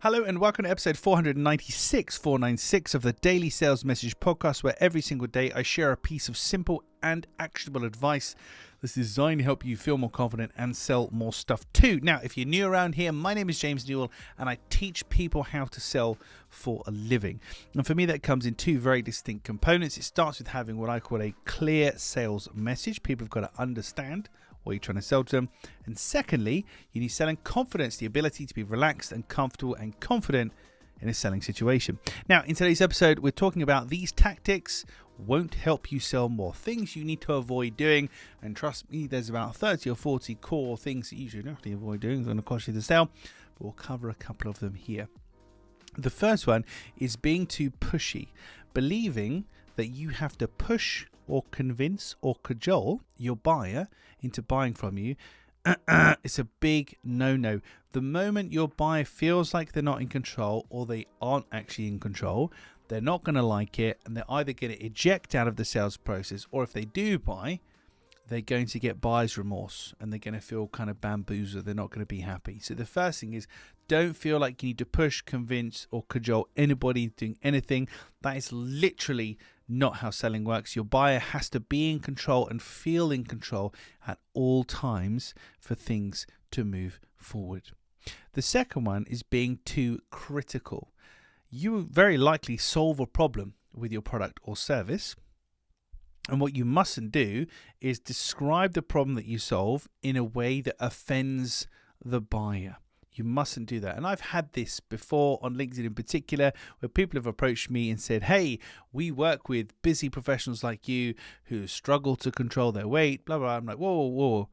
Hello and welcome to episode 496 of the Daily Sales Message podcast, where every single day I share a piece of simple and actionable advice that's designed to help you feel more confident and sell more stuff too. Now, if you're new around here, my name is James Newell and I teach people how to sell for a living. And for me, that comes in two very distinct components. It starts with having what I call a clear sales message. People have got to understand what you're trying to sell to them. And secondly, you need selling confidence, the ability to be relaxed and comfortable and confident in a selling situation. Now, in today's episode, we're talking about these tactics won't help you sell more. Things you need to avoid doing. And trust me, there's about 30 or 40 core things that you should definitely avoid doing. It's going to cost you the sale, but we'll cover a couple of them here. The first one is being too pushy, believing that you have to push or convince or cajole your buyer into buying from you. It's a big no-no. The moment your buyer feels like they're not in control or they aren't actually in control, they're not going to like it, and they're either going to eject out of the sales process, or if they do buy, they're going to get buyer's remorse and they're going to feel kind of bamboozled. They're not going to be happy. So the first thing is, don't feel like you need to push, convince or cajole anybody doing anything. That is literally not how selling works. Your buyer has to be in control and feel in control at all times for things to move forward. The second one is being too critical. You very likely solve a problem with your product or service. And what you mustn't do is describe the problem that you solve in a way that offends the buyer. You mustn't do that. And I've had this before on LinkedIn in particular, where people have approached me and said, hey, we work with busy professionals like you who struggle to control their weight, blah, blah. I'm like, whoa.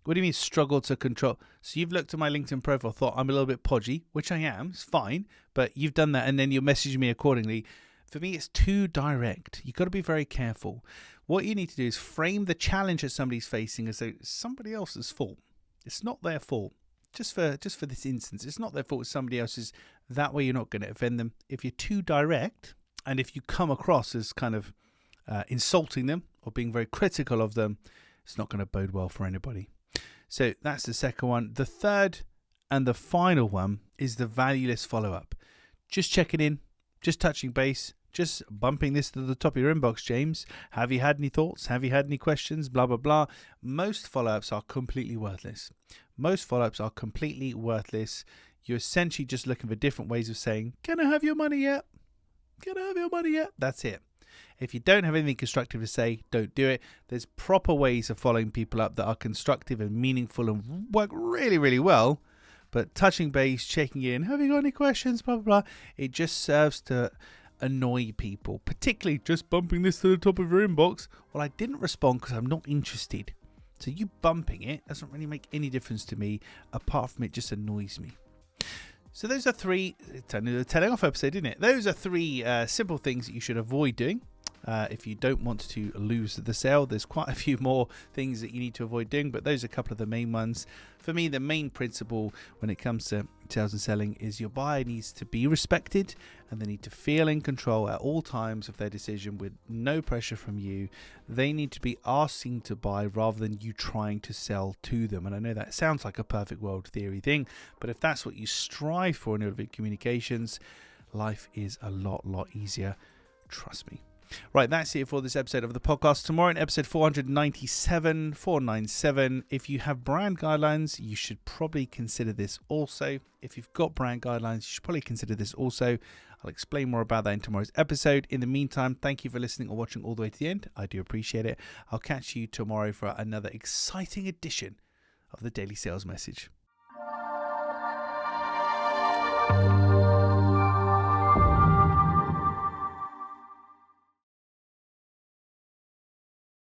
What do you mean struggle to control? So you've looked at my LinkedIn profile, thought I'm a little bit podgy, which I am. It's fine. But you've done that and then you're messaging me accordingly. For me, it's too direct. You've got to be very careful. What you need to do is frame the challenge that somebody's facing as though it's somebody else's fault. It's not their fault. Just for this instance, it's not their fault, it's somebody else's. That way you're not going to offend them. If you're too direct, and if you come across as kind of insulting them or being very critical of them, it's not going to bode well for anybody. So that's the second one. The third and the final one is the valueless follow-up. Just checking in, just touching base, just bumping this to the top of your inbox, James. Have you had any thoughts? Have you had any questions? Blah, blah, blah. Most follow-ups are completely worthless. You're essentially just looking for different ways of saying, can I have your money yet? That's it. If you don't have anything constructive to say, don't do it. There's proper ways of following people up that are constructive and meaningful and work really, really well. But touching base, checking in, have you got any questions? Blah, blah, blah. It just serves to annoy people, particularly just bumping this to the top of your inbox. Well, I didn't respond because I'm not interested. So you bumping it doesn't really make any difference to me, apart from it just annoys me. So those are three, telling off episode, isn't it? Those are three simple things that you should avoid doing. If you don't want to lose the sale. There's quite a few more things that you need to avoid doing, but those are a couple of the main ones. For me, the main principle when it comes to sales and selling is your buyer needs to be respected and they need to feel in control at all times of their decision with no pressure from you. They need to be asking to buy rather than you trying to sell to them. And I know that sounds like a perfect world theory thing, but if that's what you strive for in your communications, life is a lot easier. Trust me. Right, that's it for this episode of the podcast. Tomorrow in episode 497, if you have brand guidelines, you should probably consider this also. If you've got brand guidelines, you should probably consider this also. I'll explain more about that in tomorrow's episode. In the meantime, thank you for listening or watching all the way to the end. I do appreciate it. I'll catch you tomorrow for another exciting edition of the Daily Sales Message.